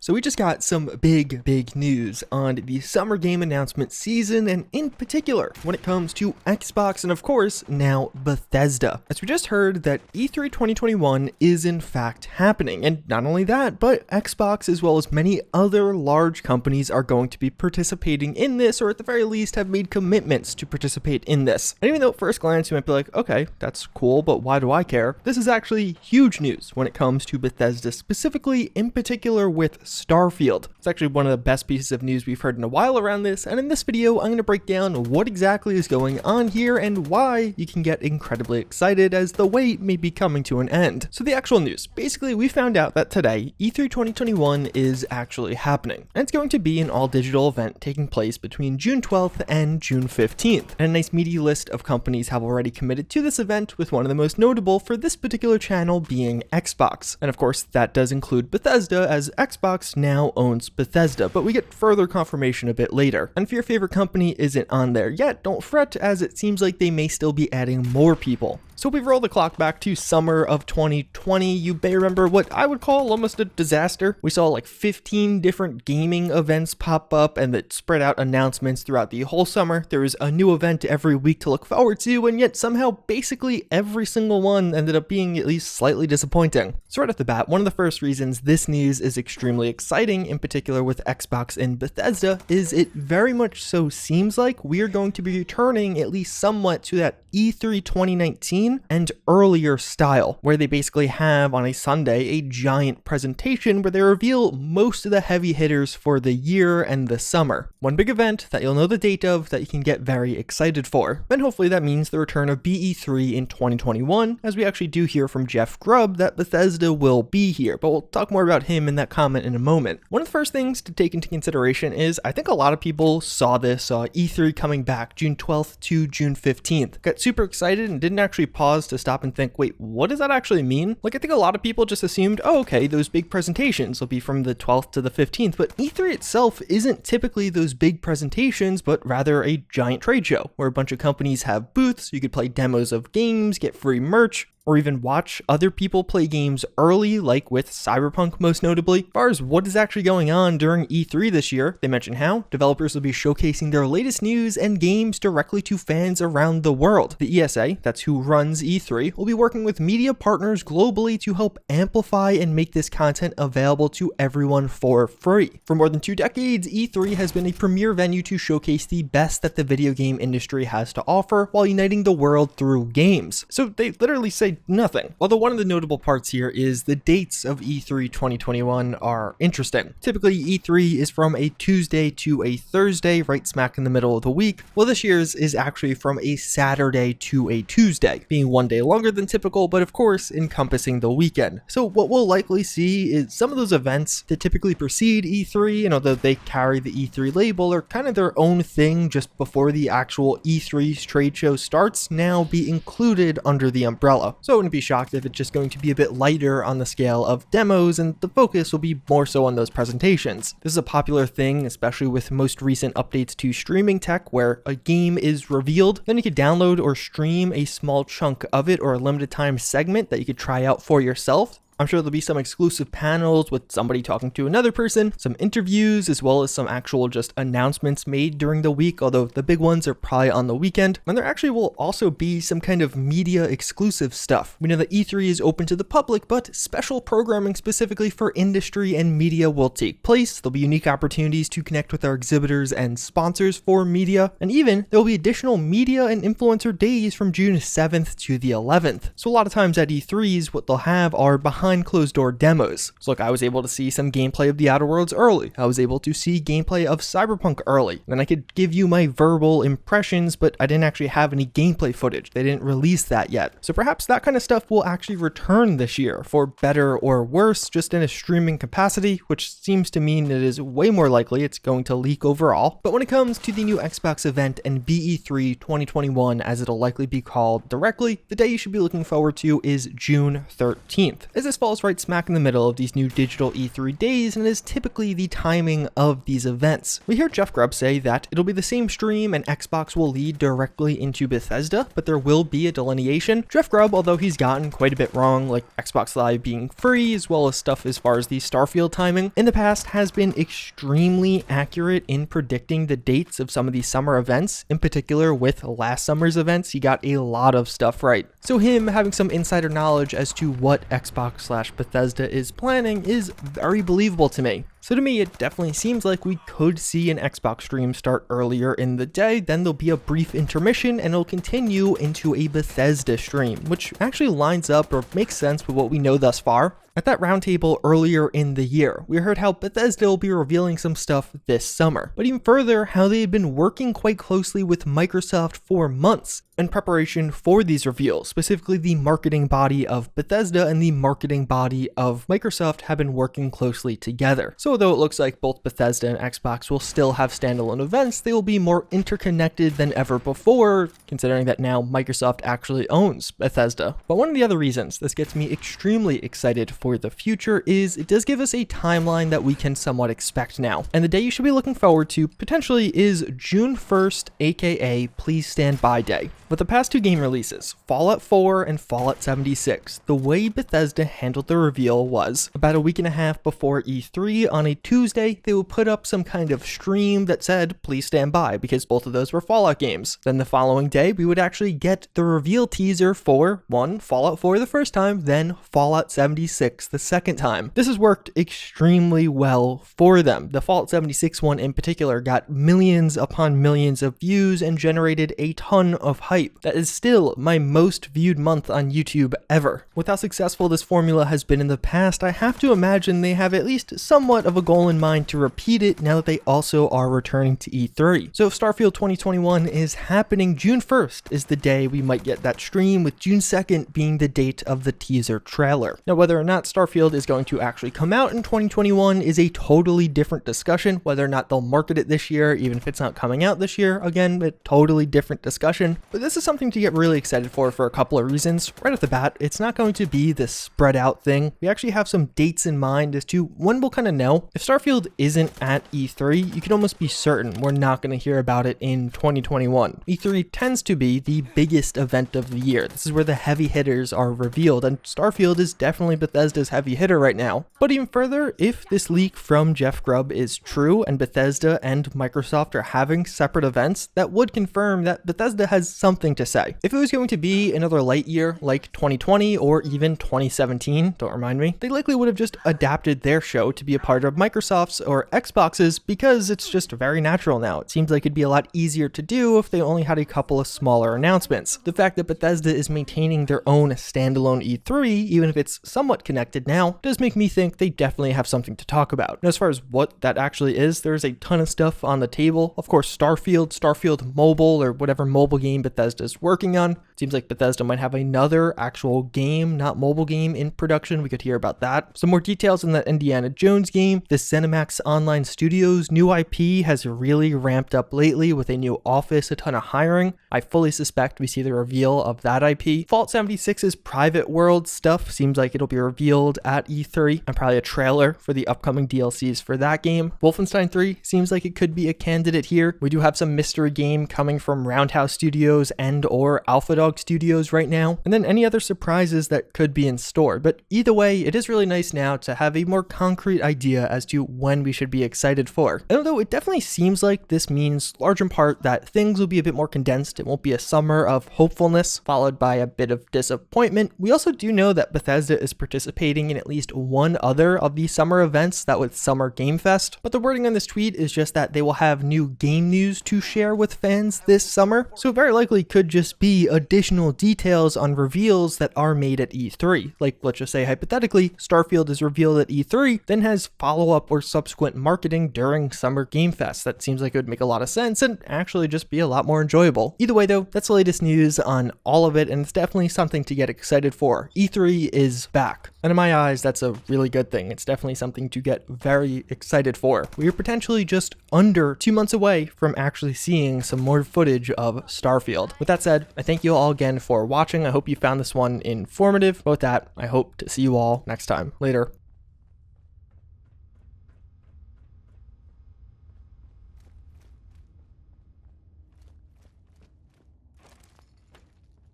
So we just got some big news on the summer game announcement season, and in particular when it comes to Xbox and of course now Bethesda. As we just heard that E3 2021 is in fact happening, and not only that, but Xbox as well as many other large companies are going to be participating in this, or at the very least have made commitments to participate in this. And even though at first glance you might be like, okay, that's cool, but why do I care? This is actually huge news when it comes to Bethesda, specifically in particular with Starfield. It's actually one of the best pieces of news we've heard in a while around this, and in this video I'm going to break down what exactly is going on here and why you can get incredibly excited as the wait may be coming to an end. So the actual news. Basically, we found out that today, E3 2021 is actually happening, and it's going to be an all-digital event taking place between June 12th and June 15th. And a nice meaty list of companies have already committed to this event, with one of the most notable for this particular channel being Xbox. And of course, that does include Bethesda, as Xbox now owns Bethesda, but we get further confirmation a bit later. And if your favorite company isn't on there yet, don't fret, as it seems like they may still be adding more people. So we roll the clock back to summer of 2020. You may remember what I would call almost a disaster. We saw like 15 different gaming events pop up and that spread out announcements throughout the whole summer. There was a new event every week to look forward to, and yet somehow basically every single one ended up being at least slightly disappointing. So right off the bat, one of the first reasons this news is extremely exciting, in particular with Xbox and Bethesda, is it very much so seems like we are going to be returning at least somewhat to that E3 2019 and earlier style, where they basically have on a Sunday a giant presentation where they reveal most of the heavy hitters for the year and the summer. One big event that you'll know the date of that you can get very excited for. And hopefully that means the return of BE3 in 2021, as we actually do hear from Jeff Grubb that Bethesda will be here, but we'll talk more about him in that comment in a moment. One of the first things to take into consideration is I think a lot of people saw E3 coming back June 12th to June 15th. Got super excited and didn't actually pause to stop and think, wait, what does that actually mean? Like, I think a lot of people just assumed, oh, okay, those big presentations will be from the 12th to the 15th, but E3 itself isn't typically those big presentations, but rather a giant trade show where a bunch of companies have booths, you could play demos of games, get free merch, or even watch other people play games early, like with Cyberpunk most notably. As far as what is actually going on during E3 this year, they mention how developers will be showcasing their latest news and games directly to fans around the world. The ESA, that's who runs E3, will be working with media partners globally to help amplify and make this content available to everyone for free. For more than 2 decades, E3 has been a premier venue to showcase the best that the video game industry has to offer while uniting the world through games. So they literally say nothing. Although one of the notable parts here is the dates of E3 2021 are interesting. Typically E3 is from a Tuesday to a Thursday, right smack in the middle of the week. Well, this year's is actually from a Saturday to a Tuesday, being one day longer than typical, but of course encompassing the weekend. So what we'll likely see is some of those events that typically precede E3, and although they carry the E3 label, are kind of their own thing just before the actual E3's trade show starts, now be included under the umbrella. So I wouldn't be shocked if it's just going to be a bit lighter on the scale of demos, and the focus will be more so on those presentations. This is a popular thing, especially with most recent updates to streaming tech, where a game is revealed, then you could download or stream a small chunk of it or a limited time segment that you could try out for yourself. I'm sure there'll be some exclusive panels with somebody talking to another person, some interviews, as well as some actual just announcements made during the week, although the big ones are probably on the weekend. And there actually will also be some kind of media exclusive stuff. We know that E3 is open to the public, but special programming specifically for industry and media will take place. There'll be unique opportunities to connect with our exhibitors and sponsors for media, and even there will be additional media and influencer days from June 7th to the 11th. So a lot of times at E3s, what they'll have are behind closed door demos. So look, I was able to see some gameplay of The Outer Worlds early. I was able to see gameplay of Cyberpunk early. Then I could give you my verbal impressions, but I didn't actually have any gameplay footage. They didn't release that yet. So perhaps that kind of stuff will actually return this year, for better or worse, just in a streaming capacity, which seems to mean it is way more likely it's going to leak overall. But when it comes to the new Xbox event and BE3 2021, as it'll likely be called directly, the day you should be looking forward to is June 13th. As this this falls right smack in the middle of these new digital E3 days and is typically the timing of these events. We hear Jeff Grubb say that it'll be the same stream and Xbox will lead directly into Bethesda, but there will be a delineation. Jeff Grubb, although he's gotten quite a bit wrong, like Xbox Live being free, as well as stuff as far as the Starfield timing, in the past has been extremely accurate in predicting the dates of some of these summer events. In particular, with last summer's events, he got a lot of stuff right. So him having some insider knowledge as to what Xbox/Bethesda is planning is very believable to me. So to me, it definitely seems like we could see an Xbox stream start earlier in the day, then there'll be a brief intermission and it'll continue into a Bethesda stream, which actually lines up or makes sense with what we know thus far. At that roundtable earlier in the year, we heard how Bethesda will be revealing some stuff this summer, but even further, how they had been working quite closely with Microsoft for months in preparation for these reveals. Specifically, the marketing body of Bethesda and the marketing body of Microsoft have been working closely together. So although it looks like both Bethesda and Xbox will still have standalone events, they will be more interconnected than ever before, considering that now Microsoft actually owns Bethesda. But one of the other reasons this gets me extremely excited for the future is it does give us a timeline that we can somewhat expect now. And the day you should be looking forward to potentially is June 1st, aka Please Stand By Day. With the past two game releases, Fallout 4 and Fallout 76, the way Bethesda handled the reveal was about a week and a half before E3 on a Tuesday, they would put up some kind of stream that said, please stand by, because both of those were Fallout games. Then the following day, we would actually get the reveal teaser for, one, Fallout 4 the first time, then Fallout 76 the second time. This has worked extremely well for them. The Fallout 76 one in particular got millions upon millions of views and generated a ton of hype. That is still my most viewed month on YouTube ever. With how successful this formula has been in the past, I have to imagine they have at least somewhat of a goal in mind to repeat it now that they also are returning to E3. So if Starfield 2021 is happening, June 1st is the day we might get that stream, with June 2nd being the date of the teaser trailer. Now, whether or not Starfield is going to actually come out in 2021 is a totally different discussion. Whether or not they'll market it this year, even if it's not coming out this year, again, a totally different discussion. But this is something to get really excited for a couple of reasons. Right off the bat, it's not going to be this spread out thing. We actually have some dates in mind as to when we'll kind of know. If Starfield isn't at E3, you can almost be certain we're not going to hear about it in 2021. E3 tends to be the biggest event of the year. This is where the heavy hitters are revealed, and Starfield is definitely Bethesda's heavy hitter right now. But even further, if this leak from Jeff Grubb is true and Bethesda and Microsoft are having separate events, that would confirm that Bethesda has something to say. If it was going to be another light year like 2020 or even 2017, don't remind me, they likely would have just adapted their show to be a part of Microsoft's or Xbox's, because it's just very natural now. It seems like it'd be a lot easier to do if they only had a couple of smaller announcements. The fact that Bethesda is maintaining their own standalone E3, even if it's somewhat connected now, does make me think they definitely have something to talk about. And as far as what that actually is, there's a ton of stuff on the table. Of course, Starfield Mobile, or whatever mobile game Bethesda's working on. Seems like Bethesda might have another actual game, not mobile game, in production. We could hear about that. Some more details in that Indiana Jones game. The ZeniMax Online Studios new IP has really ramped up lately with a new office, a ton of hiring. I fully suspect we see the reveal of that IP. Fallout 76's private world stuff seems like it'll be revealed at E3, and probably a trailer for the upcoming DLCs for that game. Wolfenstein 3 seems like it could be a candidate here. We do have some mystery game coming from Roundhouse Studios and or Alpha Dog Studios right now, and then any other surprises that could be in store. But either way, it is really nice now to have a more concrete idea as to when we should be excited for. And although it definitely seems like this means large in part that things will be a bit more condensed, it won't be a summer of hopefulness followed by a bit of disappointment, we also do know that Bethesda is participating in at least one other of the summer events, that with Summer Game Fest. But the wording on this tweet is just that they will have new game news to share with fans this summer, so it very likely could just be additional details on reveals that are made at E3. Like, let's just say hypothetically, Starfield is revealed at E3, then has follow-up or subsequent marketing during Summer Game Fest. That seems like it would make a lot of sense and actually just be a lot more enjoyable. Either way though, that's the latest news on all of it, and it's definitely something to get excited for. E3 is back. And in my eyes, that's a really good thing. It's definitely something to get very excited for. We are potentially just under 2 months away from actually seeing some more footage of Starfield. With that said, I thank you all again for watching. I hope you found this one informative. With that, I hope to see you all next time. Later.